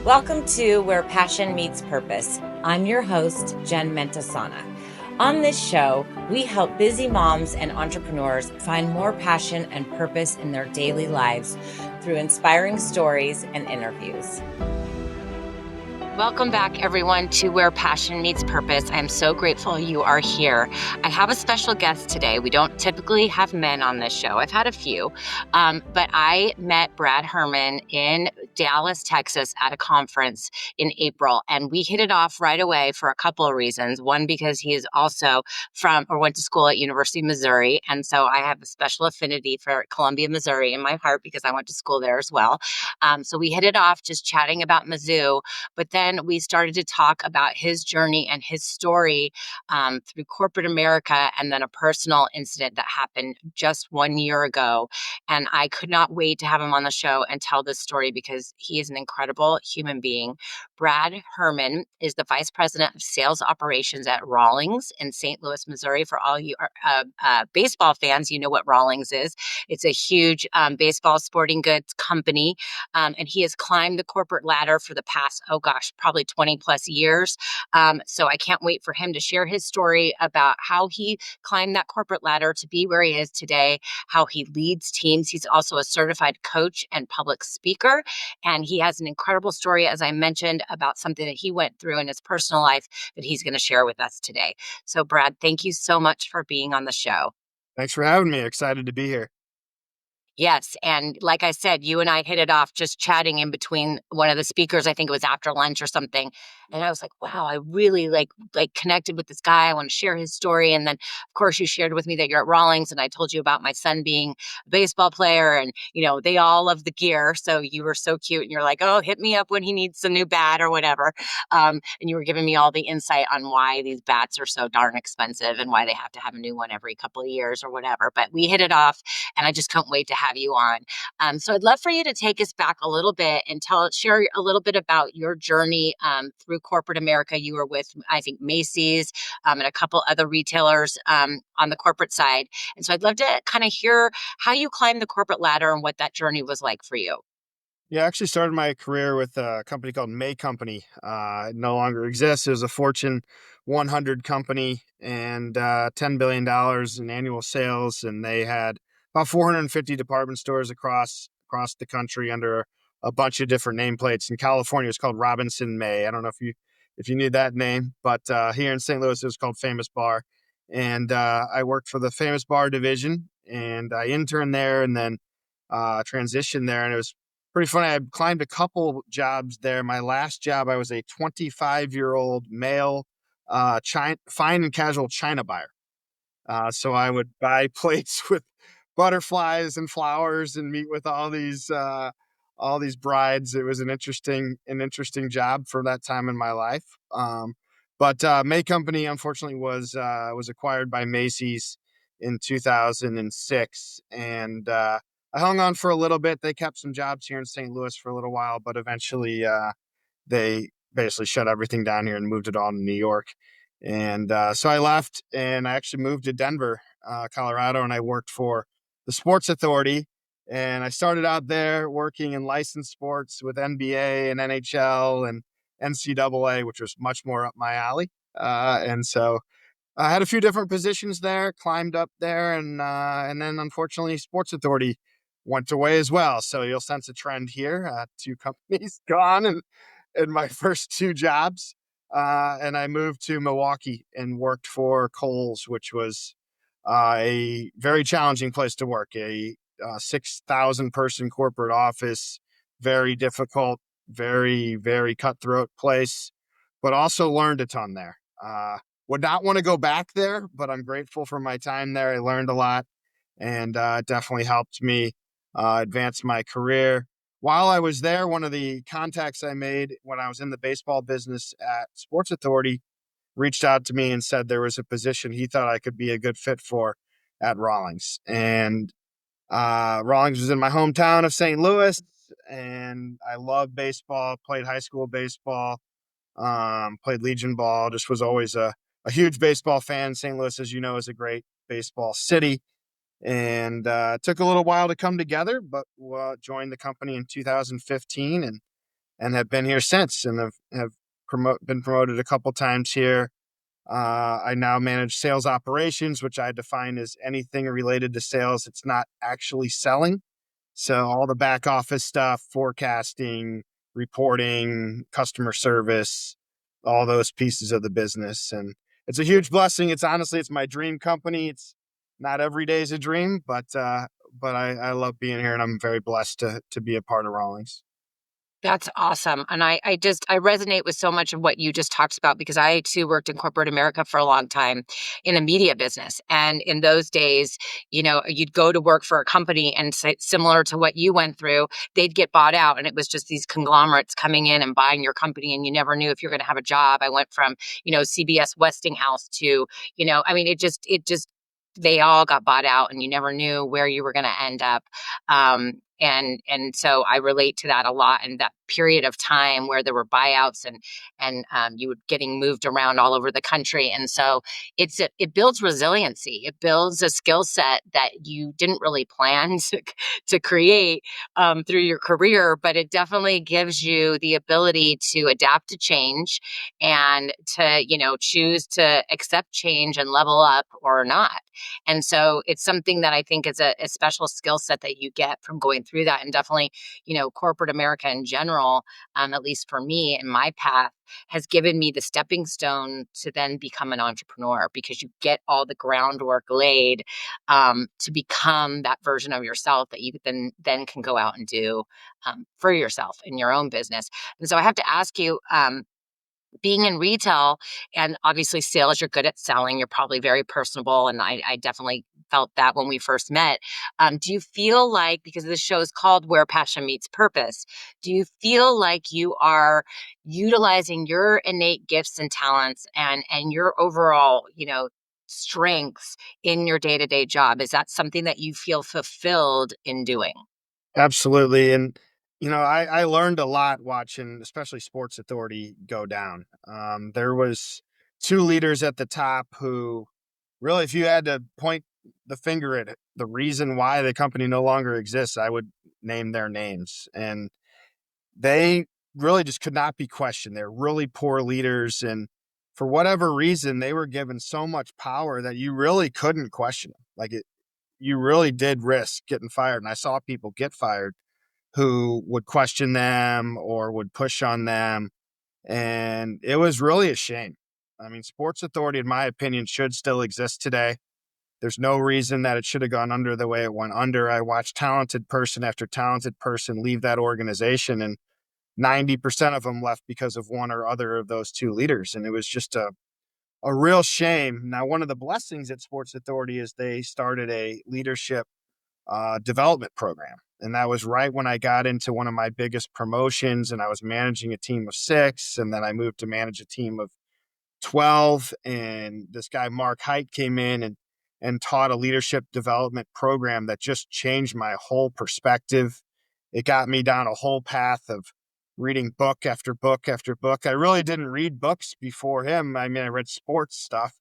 Welcome to Where Passion Meets Purpose. I'm your host, Jen Mentesana. On this show, we help busy moms and entrepreneurs find more passion and purpose in their daily lives through inspiring stories and interviews. Welcome back, everyone, to Where Passion Meets Purpose. I'm so grateful you are here. I have a special guest today. We don't typically have men on this show. I've had a few, but I met Brad Hermann in Dallas, Texas at a conference in April, and we hit it off right away for a couple of reasons. One, because he is also went to school at University of Missouri, and so I have a special affinity for Columbia, Missouri in my heart because I went to school there as well. So we hit it off just chatting about Mizzou, but then we started to talk about his journey and his story through corporate America, and then a personal incident that happened just 1 year ago. And I could not wait to have him on the show and tell this story because he is an incredible human being. Brad Hermann is the Vice President of Sales Operations at Rawlings in St. Louis, Missouri. For all you baseball fans, you know what Rawlings is. It's a huge baseball sporting goods company. And he has climbed the corporate ladder for the past, probably 20 plus years. So I can't wait for him to share his story about how he climbed that corporate ladder to be where he is today, how he leads teams. He's also a certified coach and public speaker. And he has an incredible story, as I mentioned, about something that he went through in his personal life that he's going to share with us today. So, Brad, thank you so much for being on the show. Thanks for having me. Excited to be here. Yes. And like I said, you and I hit it off just chatting in between one of the speakers. I think it was after lunch or something. And I was like, wow, I really like connected with this guy. I want to share his story. And then, of course, you shared with me that you're at Rawlings, and I told you about my son being a baseball player, and, they all love the gear. So you were so cute, and you're like, oh, hit me up when he needs a new bat or whatever. And you were giving me all the insight on why these bats are so darn expensive and why they have to have a new one every couple of years or whatever. But we hit it off, and I just can't wait to have you on. So I'd love for you to take us back a little bit and share a little bit about your journey through corporate America. You were with, I think, Macy's and a couple other retailers on the corporate side. And so I'd love to kind of hear how you climbed the corporate ladder and what that journey was like for you. Yeah, I actually started my career with a company called May Company. It no longer exists. It was a Fortune 100 company and $10 billion in annual sales. And they had about 450 department stores across the country under a bunch of different nameplates. In California, it's called Robinson May. I don't know if you knew that name, but here in St. Louis, it was called Famous Bar. And I worked for the Famous Bar division, and I interned there and then transitioned there. And it was pretty funny. I climbed a couple jobs there. My last job, I was a 25-year-old male fine and casual china buyer. So I would buy plates with butterflies and flowers and meet with all these brides. It was an interesting job for that time in my life. But May Company, unfortunately, was acquired by Macy's in 2006, and I hung on for a little bit. They kept some jobs here in St. Louis for a little while, but eventually they basically shut everything down here and moved it all to New York. And so I left, and I actually moved to Denver, Colorado, and I worked for the Sports Authority. And I started out there working in licensed sports with NBA and NHL and NCAA, which was much more up my alley. And so I had a few different positions there, climbed up there, and then unfortunately, Sports Authority went away as well. So you'll sense a trend here. Two companies gone in my first two jobs. And I moved to Milwaukee and worked for Kohl's, which was a very challenging place to work. A 6,000 person corporate office, very difficult, very, very cutthroat place, but also learned a ton there. Would not want to go back there, but I'm grateful for my time there. I learned a lot, and it definitely helped me advance my career. While I was there, one of the contacts I made when I was in the baseball business at Sports Authority reached out to me and said there was a position he thought I could be a good fit for at Rawlings. And Rawlings was in my hometown of St. Louis, and I love baseball, played high school baseball, played Legion ball, just was always a huge baseball fan. St. Louis, as you know, is a great baseball city. And it took a little while to come together, but joined the company in 2015 and and have been here since, and have been promoted a couple times here. I now manage sales operations, which I define as anything related to sales. It's not actually selling. So all the back office stuff, forecasting, reporting, customer service, all those pieces of the business. And it's a huge blessing. It's honestly, it's my dream company. It's not every day is a dream, but I love being here, and I'm very blessed to be a part of Rawlings. That's awesome. And I resonate with so much of what you just talked about because I too worked in corporate America for a long time in a media business. And in those days, you'd go to work for a company and say, similar to what you went through, they'd get bought out. And it was just these conglomerates coming in and buying your company. And you never knew if you're going to have a job. I went from, CBS Westinghouse to, they all got bought out and you never knew where you were going to end up. And so I relate to that a lot. And that period of time where there were buyouts and you were getting moved around all over the country. And so it builds resiliency. It builds a skill set that you didn't really plan to create through your career, but it definitely gives you the ability to adapt to change and to, choose to accept change and level up or not. And so it's something that I think is a special skill set that you get from going through that. And definitely, corporate America in general, at least for me and my path, has given me the stepping stone to then become an entrepreneur because you get all the groundwork laid to become that version of yourself that you then can go out and do for yourself in your own business. And so I have to ask you, being in retail and obviously sales, you're good at selling. You're probably very personable. And I definitely felt that when we first met. Do you feel like, because this show is called Where Passion Meets Purpose, do you feel like you are utilizing your innate gifts and talents and your overall, strengths in your day-to-day job? Is that something that you feel fulfilled in doing? Absolutely. And, I learned a lot watching, especially Sports Authority go down. There was two leaders at the top who really, if you had to point the finger at the reason why the company no longer exists, I would name their names. And they really just could not be questioned. They're really poor leaders. And for whatever reason, they were given so much power that you really couldn't question them. You really did risk getting fired. And I saw people get fired who would question them or would push on them. And it was really a shame. I mean, Sports Authority, in my opinion, should still exist today. There's no reason that it should have gone under the way it went under. I watched talented person after talented person leave that organization, and 90% of them left because of one or other of those two leaders. And it was just a real shame. Now, one of the blessings at Sports Authority is they started a leadership development program. And that was right when I got into one of my biggest promotions, and I was managing a team of 6. And then I moved to manage a team of 12. And this guy, Mark Hite, came in and taught a leadership development program that just changed my whole perspective. It got me down a whole path of reading book after book after book. I really didn't read books before him. I mean, I read sports stuff,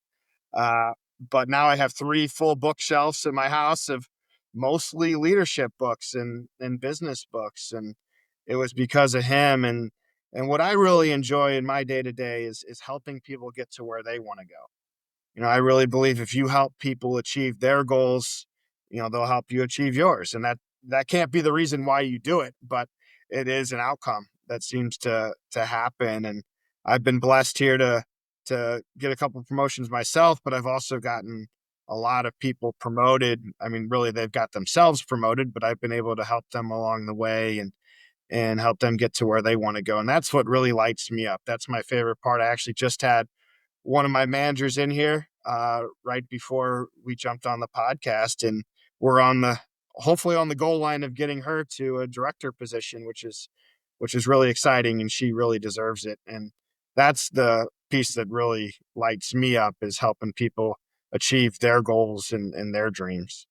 uh, but now I have 3 full bookshelves in my house of mostly leadership books and business books. And it was because of him. And what I really enjoy in my day to day is helping people get to where they want to go. I really believe if you help people achieve their goals, they'll help you achieve yours. And that can't be the reason why you do it, but it is an outcome that seems to happen. And I've been blessed here to get a couple of promotions myself, but I've also gotten a lot of people promoted. I mean, really, they've got themselves promoted, but I've been able to help them along the way and help them get to where they want to go. And that's what really lights me up. That's my favorite part. I actually just had one of my managers in here right before we jumped on the podcast, and we're hopefully on the goal line of getting her to a director position, which is really exciting, and she really deserves it. And that's the piece that really lights me up, is helping people achieve their goals and their dreams.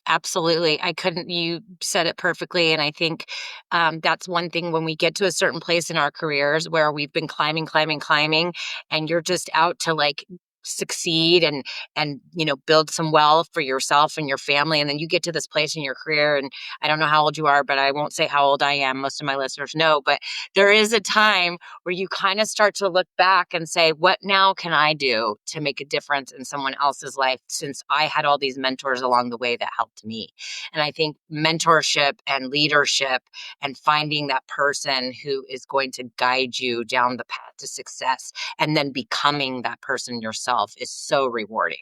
Absolutely. You said it perfectly. And I think that's one thing when we get to a certain place in our careers where we've been climbing, climbing, climbing, and you're just out to like succeed and build some wealth for yourself and your family, and then you get to this place in your career, and I don't know how old you are, but I won't say how old I am. Most of my listeners know, but there is a time where you kind of start to look back and say, what now can I do to make a difference in someone else's life, since I had all these mentors along the way that helped me. And I think mentorship and leadership and finding that person who is going to guide you down the path to success and then becoming that person yourself is so rewarding.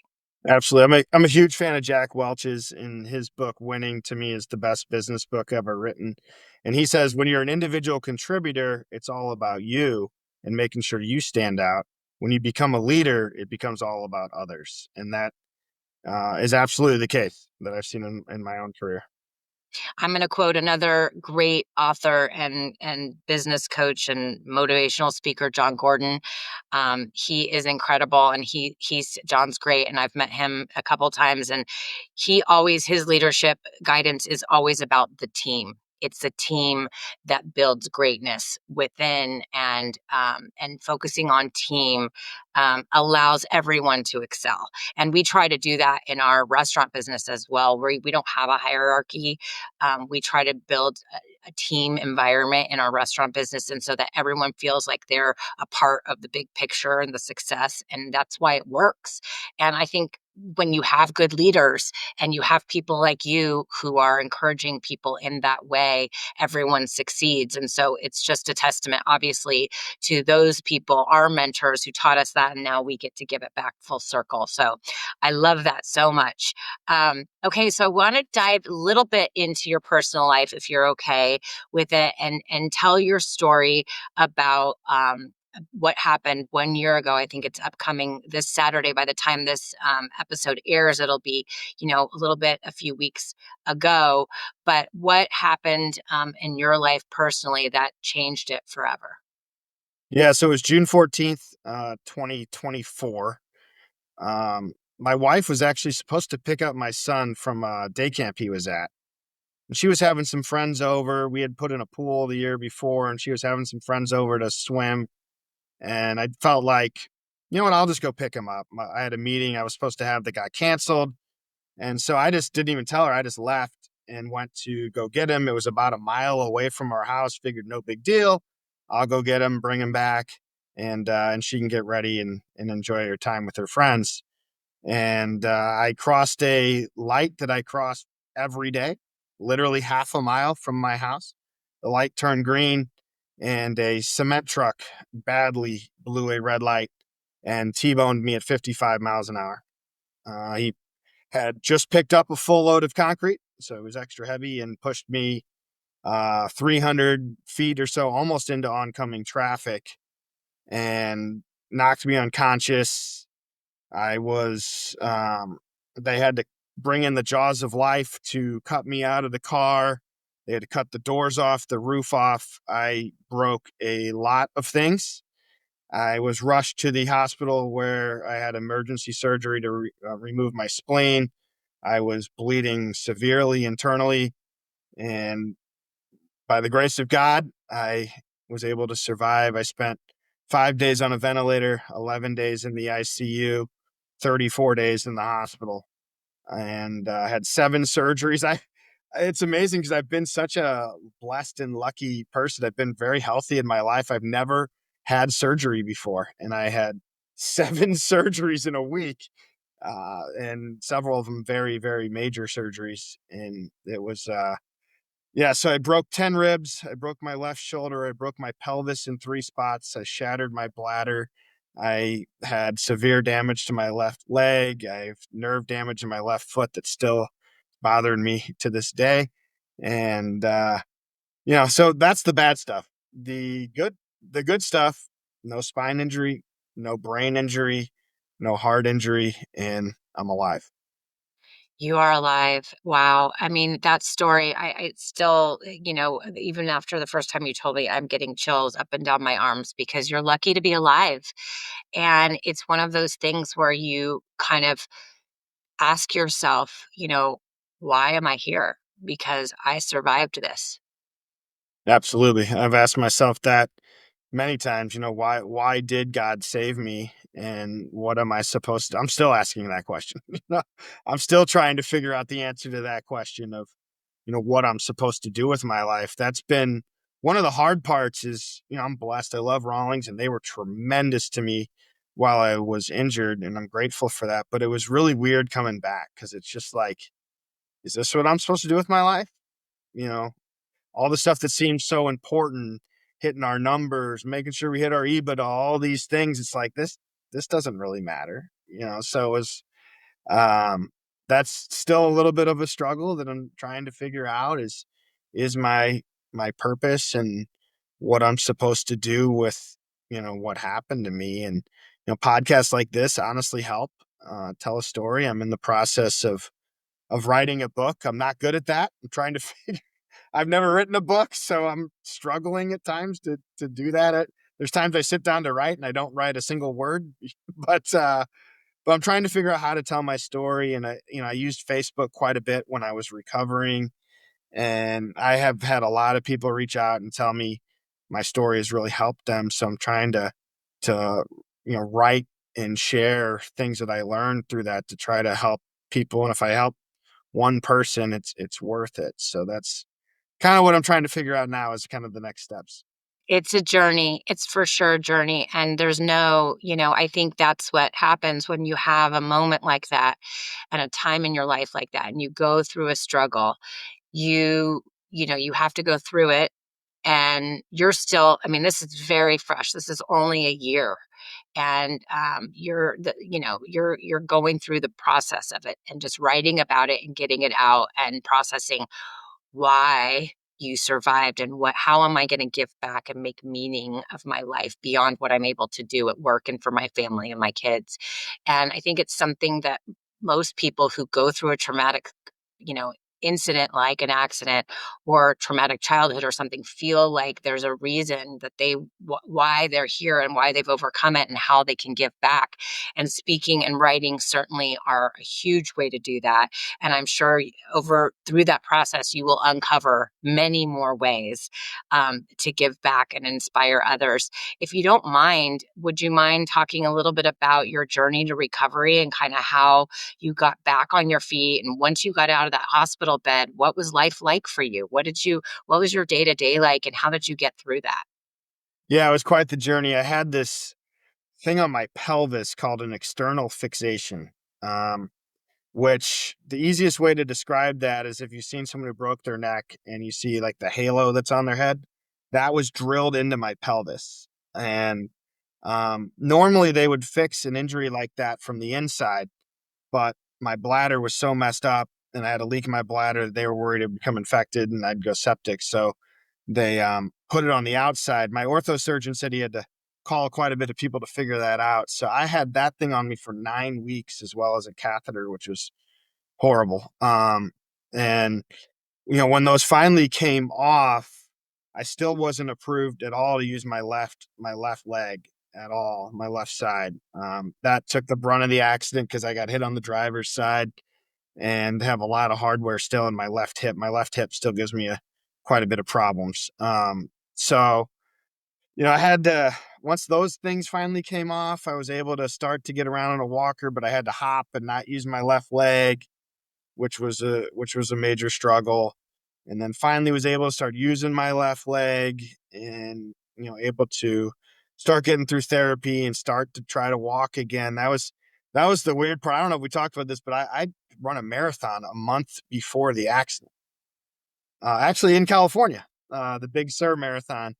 Absolutely. I'm a huge fan of Jack Welch's, and his book Winning to me is the best business book ever written. And he says when you're an individual contributor, it's all about you and making sure you stand out. When you become a leader, it becomes all about others. And that is absolutely the case that I've seen in my own career. I'm going to quote another great author and business coach and motivational speaker, John Gordon. He is incredible, and he's John's great, and I've met him a couple times, and his leadership guidance is always about the team. It's the team that builds greatness within, and focusing on team allows everyone to excel. And we try to do that in our restaurant business as well, where we don't have a hierarchy. We try to build a team environment in our restaurant business, and so that everyone feels like they're a part of the big picture and the success, and that's why it works. And I think when you have good leaders and you have people like you who are encouraging people in that way, everyone succeeds. And so it's just a testament, obviously, to those people, our mentors who taught us that, and now we get to give it back full circle. So I love that so much. Okay, so I want to dive a little bit into your personal life, if you're okay with it, and tell your story about what happened 1 year ago. I think it's upcoming this Saturday. By the time this episode airs, it'll be a few weeks ago. But what happened in your life personally that changed it forever? Yeah, so it was June 14th, 2024. My wife was actually supposed to pick up my son from a day camp he was at. And she was having some friends over. We had put in a pool the year before, and she was having some friends over to swim. And I felt like, you know what, I'll just go pick him up. I had a meeting I was supposed to have that got canceled. And so I just didn't even tell her. I just left and went to go get him. It was about a mile away from our house. Figured no big deal. I'll go get him, bring him back, and she can get ready and enjoy her time with her friends. And I crossed a light that I cross every day, literally half a mile from my house. The light turned green, and a cement truck badly blew a red light and T-boned me at 55 miles an hour. He had just picked up a full load of concrete, so it was extra heavy, and pushed me 300 feet or so, almost into oncoming traffic, and knocked me unconscious. I was, they had to bring in the jaws of life to cut me out of the car. They had to cut the doors off, the roof off. I broke a lot of things. I was rushed to the hospital where I had emergency surgery to remove my spleen. I was bleeding severely internally, and by the grace of God, I was able to survive. I spent 5 days on a ventilator, 11 days in the ICU, 34 days in the hospital, and had 7 surgeries. It's amazing because I've been such a blessed and lucky person. I've been very healthy in my life. I've never had surgery before, and I had 7 surgeries in a week, and several of them very, very major surgeries. And it was, yeah, so I broke 10 ribs. I broke my left shoulder. I broke my pelvis in 3 spots. I shattered my bladder. I had severe damage to my left leg. I have nerve damage in my left foot that's still bothering me to this day. And, so that's the bad stuff. The good stuff, no spine injury, no brain injury, no heart injury, and I'm alive. You are alive. Wow. I mean, that story, I still, even after the first time you told me, I'm getting chills up and down my arms because you're lucky to be alive. And it's one of those things where you kind of ask yourself, why am I here? Because I survived this. Absolutely. I've asked myself that many times, why did God save me? And what am I supposed to, I'm still asking that question. I'm still trying to figure out the answer to that question of, what I'm supposed to do with my life. That's been one of the hard parts is, I'm blessed. I love Rawlings and they were tremendous to me while I was injured, and I'm grateful for that. But it was really weird coming back because it's just like, is this what I'm supposed to do with my life? You know, all the stuff that seems so important, hitting our numbers, making sure we hit our EBITDA, all these things. It's like this doesn't really matter, So it was um, that's still a little bit of a struggle that I'm trying to figure out is my purpose and what I'm supposed to do with, what happened to me. And, podcasts like this honestly help tell a story. I'm in the process of writing a book. I'm not good at that. I'm trying to figure I've never written a book, so I'm struggling at times to do that. There's times I sit down to write and I don't write a single word, but I'm trying to figure out how to tell my story. And I used Facebook quite a bit when I was recovering, and I have had a lot of people reach out and tell me my story has really helped them. So I'm trying to write and share things that I learned through that to try to help people. And if I help one person, it's worth it. So that's kind of what I'm trying to figure out now is kind of the next steps. It's a journey. It's for sure a journey. And there's no, I think that's what happens when you have a moment like that and a time in your life like that and you go through a struggle. You, you have to go through it and you're still, I mean, this is very fresh. This is only a year. And you're going through the process of it and just writing about it and getting it out and processing why you survived and how am I going to give back and make meaning of my life beyond what I'm able to do at work and for my family and my kids. And I think it's something that most people who go through a traumatic, you know, incident like an accident or traumatic childhood or something feel like there's a reason that why they're here and why they've overcome it and how they can give back, and speaking and writing certainly are a huge way to do that. And I'm sure over through that process, you will uncover many more ways to give back and inspire others. If you don't mind, would you mind talking a little bit about your journey to recovery and kind of how you got back on your feet? And once you got out of that hospital bed, what was life like for you? What was your day to day like? And how did you get through that? Yeah, it was quite the journey. I had this thing on my pelvis called an external fixation. Um, which the easiest way to describe that is if you've seen someone who broke their neck and you see like the halo that's on their head, that was drilled into my pelvis. And normally they would fix an injury like that from the inside, but my bladder was so messed up and I had a leak in my bladder that they were worried it would become infected and I'd go septic. So they put it on the outside. My ortho surgeon said he had to call quite a bit of people to figure that out. So I had that thing on me for 9 weeks, as well as a catheter, which was horrible. And when those finally came off, I still wasn't approved at all to use my left leg at all, my left side. That took the brunt of the accident because I got hit on the driver's side and have a lot of hardware still in my left hip. My left hip still gives me quite a bit of problems. So I had to, once those things finally came off, I was able to start to get around on a walker, but I had to hop and not use my left leg, which was a major struggle. And then finally was able to start using my left leg and able to start getting through therapy and start to try to walk again. That was the weird part. I don't know if we talked about this, but I run a marathon a month before the accident. Actually in California, the Big Sur Marathon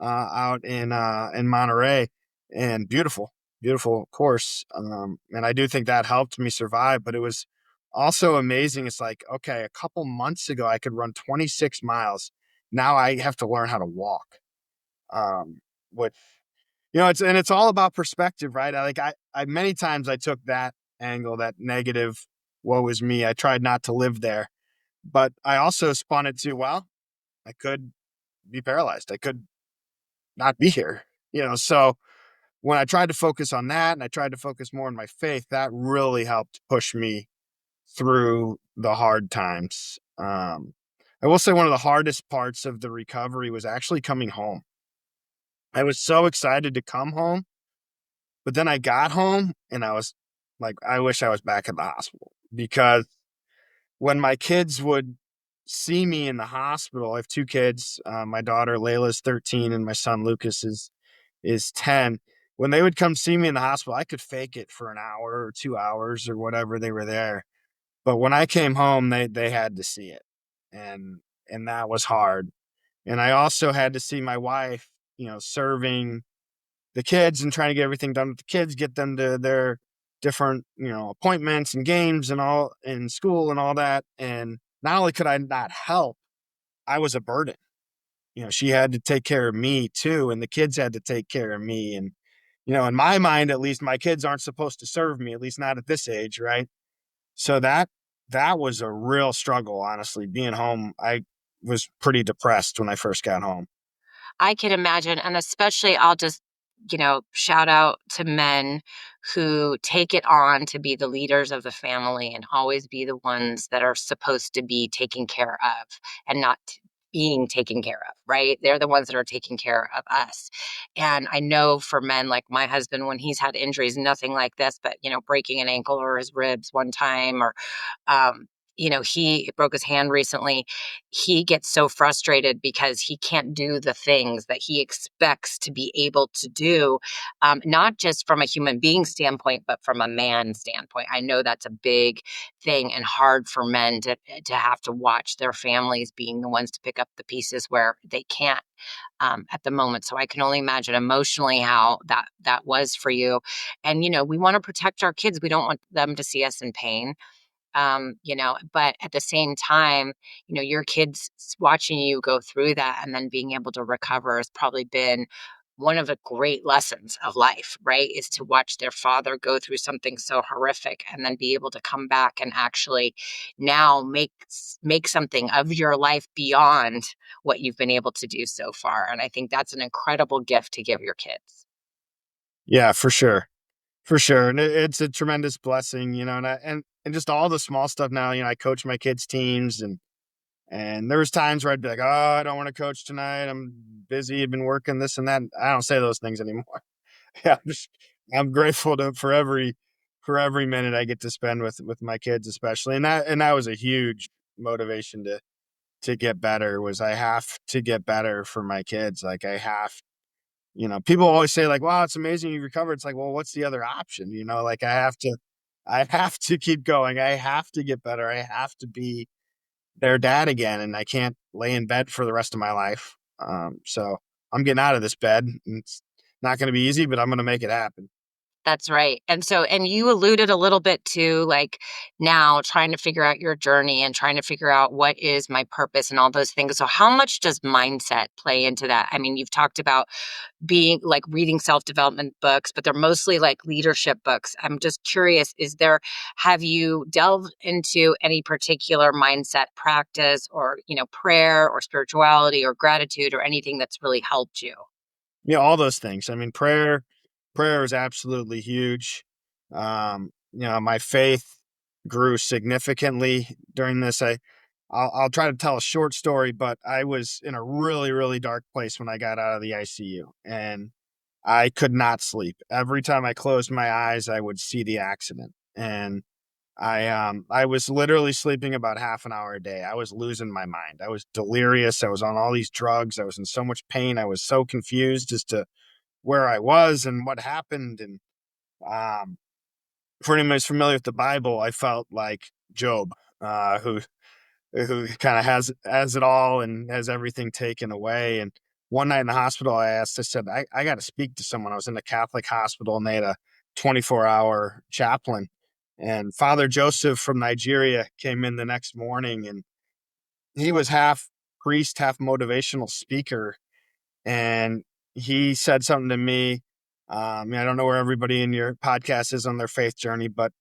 out in Monterey, and beautiful course. And I do think that helped me survive, but it was also amazing. It's like, okay, a couple months ago I could run 26 miles. Now I have to learn how to walk. Which it's all about perspective, right? I many times I took that angle, that negative, woe is me. I tried not to live there, but I also spun it to, well, I could be paralyzed. I could not be here. So when I tried to focus on that and I tried to focus more on my faith, that really helped push me through the hard times. I will say one of the hardest parts of the recovery was actually coming home. I was so excited to come home, But then I got home and I was like, I wish I was back at the hospital, because when my kids would see me in the hospital, I have two kids. My daughter Layla's 13 and my son Lucas is 10. When they would come see me in the hospital, I could fake it for an hour or 2 hours or whatever they were there. But when I came home, they had to see it. And that was hard. And I also had to see my wife, serving the kids and trying to get everything done with the kids, get them to their different, appointments and games and all in school and all that. And not only could I not help, I was a burden. She had to take care of me too, and the kids had to take care of me. And, in my mind, at least, my kids aren't supposed to serve me, at least not at this age, right? So that was a real struggle, honestly. Being home, I was pretty depressed when I first got home. I can imagine, and especially I'll just, shout out to men who take it on to be the leaders of the family and always be the ones that are supposed to be taken care of and not being taken care of, right? They're the ones that are taking care of us. And I know for men like my husband, when he's had injuries, nothing like this, but, breaking an ankle or his ribs one time, or, um, he broke his hand recently. He gets so frustrated because he can't do the things that he expects to be able to do, not just from a human being standpoint, but from a man standpoint. I know that's a big thing and hard for men to have to watch their families being the ones to pick up the pieces where they can't, at the moment. So I can only imagine emotionally how that was for you. And we want to protect our kids. We don't want them to see us in pain, but at the same time, your kids watching you go through that and then being able to recover has probably been one of the great lessons of life, right? Is to watch their father go through something so horrific and then be able to come back and actually now make something of your life beyond what you've been able to do so far. And I think that's an incredible gift to give your kids. Yeah, for sure. For sure. And it's a tremendous blessing, and just all the small stuff now. I coach my kids' teams, and there was times where I'd be like, "Oh, I don't want to coach tonight. I'm busy. I've been working this and that." I don't say those things anymore. Yeah, I'm grateful for every minute I get to spend with my kids, especially. And that was a huge motivation to get better. Was I have to get better for my kids. Like, I have, people always say, like, "Wow, it's amazing you recovered." It's like, well, what's the other option? Like, I have to keep going. I have to get better. I have to be their dad again, and I can't lay in bed for the rest of my life. So I'm getting out of this bed. And it's not going to be easy, but I'm going to make it happen. That's right. And you alluded a little bit to, like, now trying to figure out your journey and trying to figure out what is my purpose and all those things. So how much does mindset play into that? I mean, you've talked about being like reading self-development books, but they're mostly like leadership books. I'm just curious, have you delved into any particular mindset practice, or, prayer or spirituality or gratitude or anything that's really helped you? All those things. I mean, prayer is absolutely huge. My faith grew significantly during this. I'll try to tell a short story, but I was in a really, really dark place when I got out of the ICU, and I could not sleep. Every time I closed my eyes, I would see the accident. And I was literally sleeping about half an hour a day. I was losing my mind. I was delirious. I was on all these drugs. I was in so much pain. I was so confused as to where I was and what happened. And um, for anyone who's familiar with the Bible, I felt like Job, who kind of has it all and has everything taken away. And one night in the hospital, I said, I got to speak to someone. I was in a Catholic hospital, and they had a 24-hour chaplain. And Father Joseph from Nigeria came in the next morning, and he was half priest, half motivational speaker. And he said something to me. I don't know where everybody in your podcast is on their faith journey, but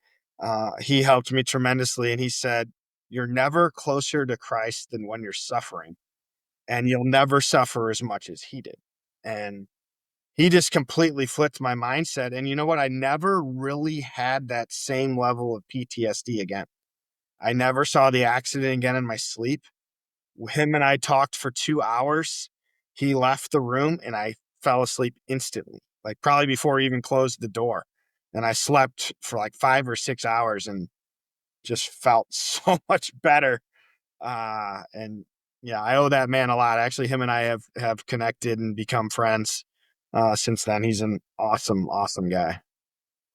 he helped me tremendously. And he said, "You're never closer to Christ than when you're suffering, and you'll never suffer as much as he did." And he just completely flipped my mindset. And you know what? I never really had that same level of PTSD again. I never saw the accident again in my sleep. Him and I talked for 2 hours. He left the room and I fell asleep instantly. like probably before he even closed the door. And I slept for like 5 or 6 hours and just felt so much better. And yeah, I owe that man a lot. Actually, him and I have connected and become friends since then. He's an awesome, awesome guy.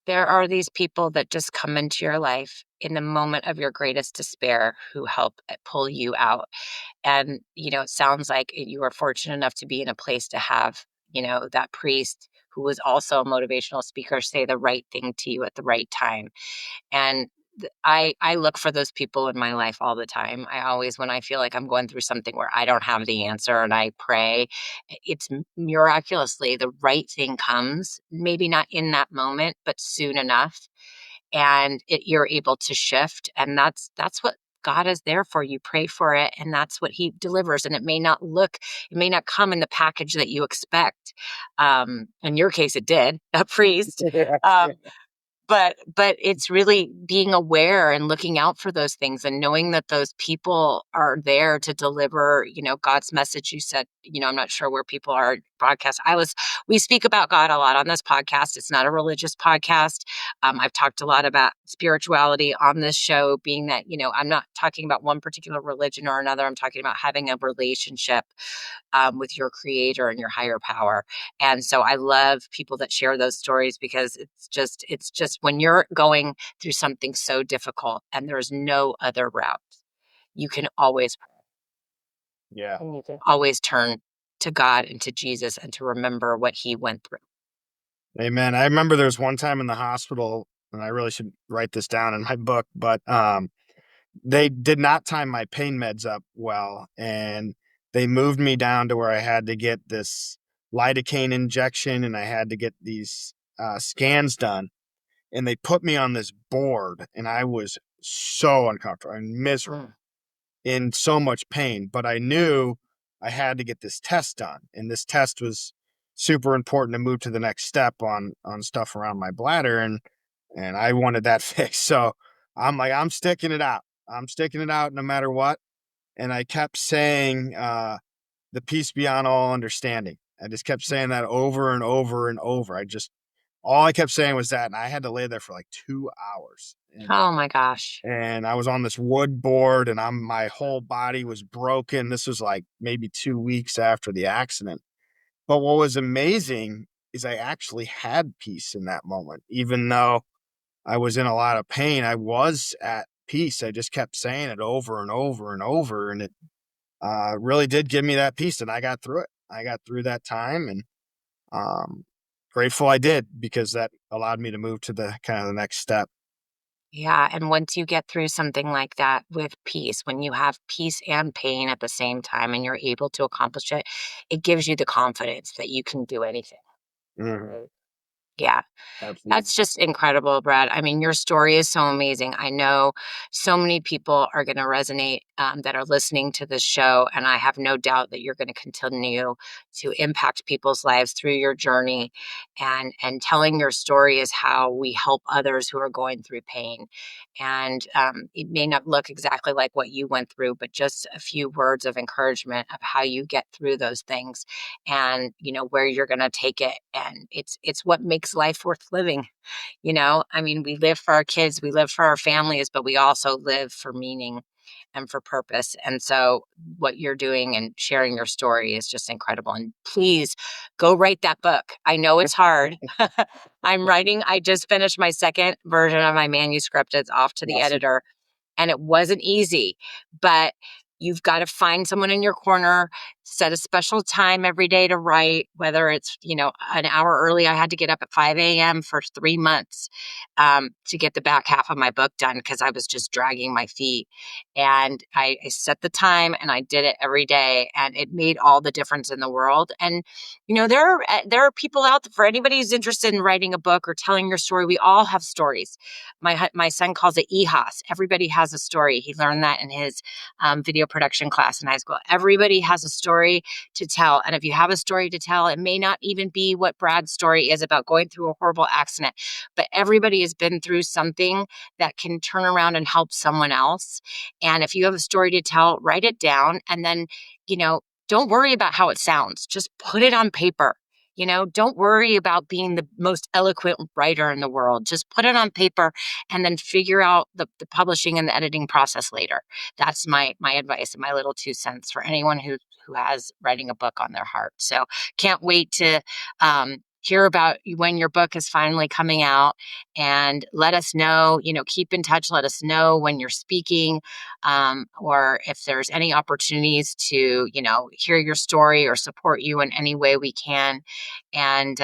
There are these people that just come into your life in the moment of your greatest despair who help pull you out. And, it sounds like you were fortunate enough to be in a place to have, that priest who was also a motivational speaker say the right thing to you at the right time. And I look for those people in my life all the time. I always, when I feel like I'm going through something where I don't have the answer and I pray, it's miraculously the right thing comes, maybe not in that moment, but soon enough. And you're able to shift. And that's what God is there for. You pray for it, and that's what He delivers. And it may not come in the package that you expect. In your case, it did, a priest. Um, but it's really being aware and looking out for those things and knowing that those people are there to deliver, God's message. You said, I'm not sure where people are broadcast. We speak about God a lot on this podcast. It's not a religious podcast. I've talked a lot about spirituality on this show, being that, I'm not talking about one particular religion or another. I'm talking about having a relationship with your creator and your higher power. And so I love people that share those stories because it's just when you're going through something so difficult and there's no other route, you can always Yeah. and you can always turn to God and to Jesus and to remember what He went through. Amen. I remember there was one time in the hospital, and I really should write this down in my book, but they did not time my pain meds up well, and they moved me down to where I had to get this lidocaine injection, and I had to get these scans done. And they put me on this board, and I was so uncomfortable and miserable, Mm. in so much pain. But I knew I had to get this test done, and this test was super important to move to the next step on stuff around my bladder, and I wanted that fixed. So I'm like, I'm sticking it out. I'm sticking it out no matter what. And I kept saying, the peace beyond all understanding. I just kept saying that over and over and over. All I kept saying was that, and I had to lay there for like 2 hours. Oh my gosh. And I was on this wood board, and my whole body was broken. This was like maybe 2 weeks after the accident. But what was amazing is I actually had peace in that moment. Even though I was in a lot of pain, I was at peace. I just kept saying it over and over and over. And it really did give me that peace. And I got through it. I got through that time, and um, grateful I did, because that allowed me to move to the kind of the next step. Yeah, and once you get through something like that with peace, when you have peace and pain at the same time and you're able to accomplish it, it gives you the confidence that you can do anything. Mhm. Yeah. Absolutely. That's just incredible, Brad. I mean, your story is so amazing. I know so many people are going to resonate that are listening to this show, and I have no doubt that you're going to continue to impact people's lives through your journey. And telling your story is how we help others who are going through pain. And it may not look exactly like what you went through, but just a few words of encouragement of how you get through those things, and where you're going to take it. And it's what makes life worth living. I mean, we live for our kids, we live for our families, but we also live for meaning and for purpose. And so, what you're doing and sharing your story is just incredible. And please go write that book. I know it's hard. I just finished my second version of my manuscript. It's off to the Awesome. editor, and it wasn't easy, but you've got to find someone in your corner, set a special time every day to write, whether it's, an hour early. I had to get up at 5 a.m. for 3 months to get the back half of my book done because I was just dragging my feet. And I set the time and I did it every day, and it made all the difference in the world. And, there are people out there for anybody who's interested in writing a book or telling your story. We all have stories. My son calls it EHAS. Everybody has a story. He learned that in his video production class in high school. Everybody has a story to tell. And if you have a story to tell, it may not even be what Brad's story is about going through a horrible accident, but everybody has been through something that can turn around and help someone else. And if you have a story to tell, write it down, and then, don't worry about how it sounds. Just put it on paper. Don't worry about being the most eloquent writer in the world. Just put it on paper and then figure out the publishing and the editing process later. That's my advice and my little 2 cents for anyone who has writing a book on their heart. So can't wait to hear about when your book is finally coming out, and let us know, keep in touch. Let us know when you're speaking, or if there's any opportunities to, hear your story or support you in any way we can. And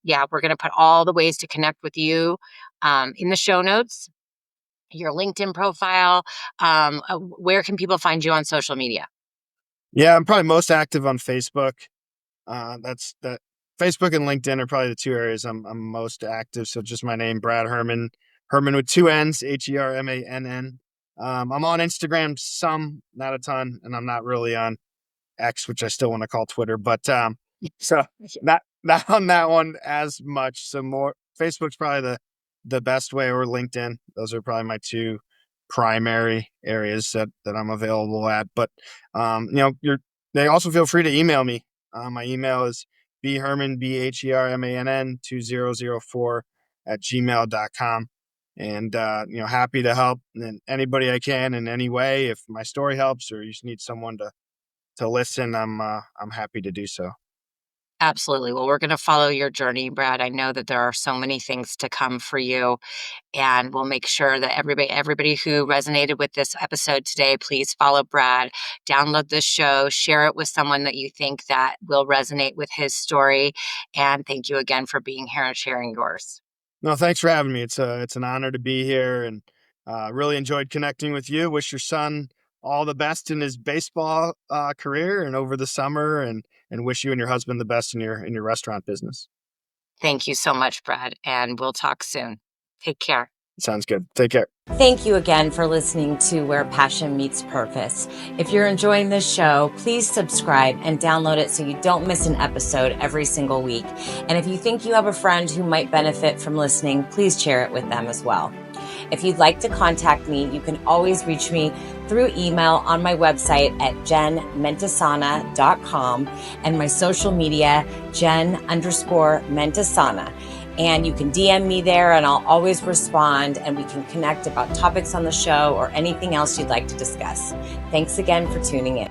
yeah, we're going to put all the ways to connect with you in the show notes, your LinkedIn profile. Where can people find you on social media? Yeah, I'm probably most active on Facebook. That's that. Facebook and LinkedIn are probably the two areas I'm most active. So just my name, Brad Hermann, Herman with two N's, Hermann. I'm on Instagram some, not a ton, and I'm not really on X, which I still want to call Twitter, but so not on that one as much. So more Facebook's probably the best way, or LinkedIn. Those are probably my two primary areas that I'm available at. But they also feel free to email me. My email is bhermann, BHERMANN 2004 at gmail.com. And happy to help anybody I can in any way. If my story helps, or you just need someone to listen, I'm happy to do so. Absolutely. Well, we're going to follow your journey, Brad. I know that there are so many things to come for you, and we'll make sure that everybody who resonated with this episode today, please follow Brad, download this show, share it with someone that you think that will resonate with his story. And thank you again for being here and sharing yours. No, thanks for having me. It's an honor to be here, and really enjoyed connecting with you. Wish your son all the best in his baseball career and over the summer, and wish you and your husband the best in your restaurant business. Thank you so much, Brad, and we'll talk soon. Take care. Sounds good. Take care. Thank you again for listening to Where Passion Meets Purpose. If you're enjoying this show, please subscribe and download it so you don't miss an episode every single week. And if you think you have a friend who might benefit from listening, please share it with them as well. If you'd like to contact me, you can always reach me through email on my website at mentesana.com and my social media, Jen_Mentesana. And you can DM me there and I'll always respond, and we can connect about topics on the show or anything else you'd like to discuss. Thanks again for tuning in.